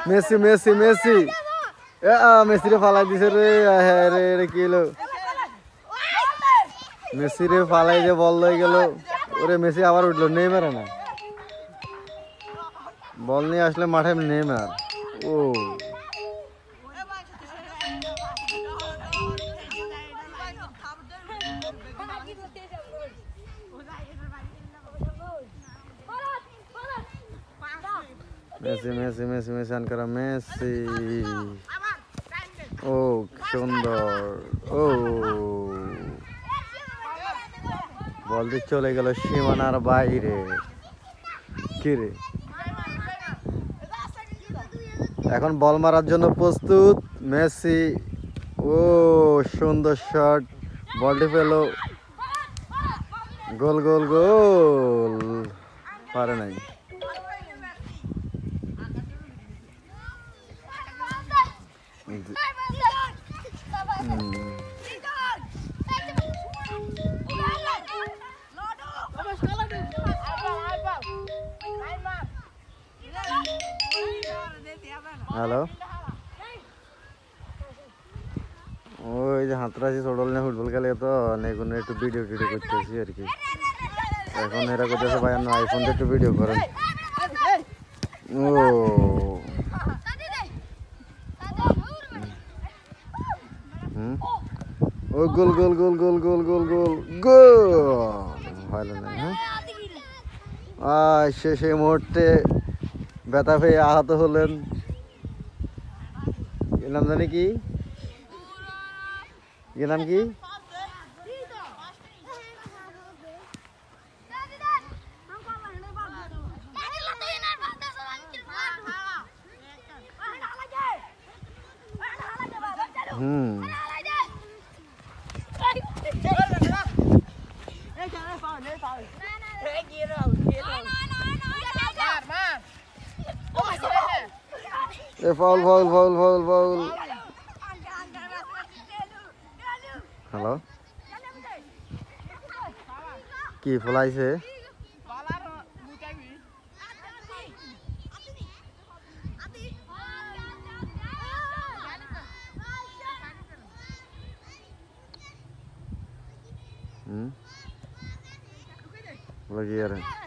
Messi Messi Messi Messi রে ফালাই দিছে রে হ্যাঁ রে রে কি হলো মেসি রে ফালাই যে বল লয়ে গেল ওরে মেসি আবার উঠলো নেইমার না বল নিয়ে আসলে মাঠে নেইমার ও মেসি মেসি মেসি মেসি আনকারা মেসি ও সুন্দর ও বল দিয়ে চলে গেল সীমানার বাইরে কিরে এখন বল মারার জন্য প্রস্তুত মেসি ও সুন্দর শট বলটি পেল গোল গোল গোল পারে নাই হ্যালো ওই যে হাতরাশি ছোটল নিয়ে ফুটবল খেলে তো এখন একটু ভিডিও টিডিও করতেছি আর কি এখন এরা করতেছে ভাই আপনি আইফোন দিয়ে একটু ভিডিও করেন ও ও গোল গোল গোল গোল গোল গোল গোল গোল ভালো না হ্যাঁ শেষে মুহূর্তে ব্যথা পেয়ে আহত হলেন এর নাম জানি কি এর নাম কি foul foul foul foul foul hello কি ফলাইছে लगी यार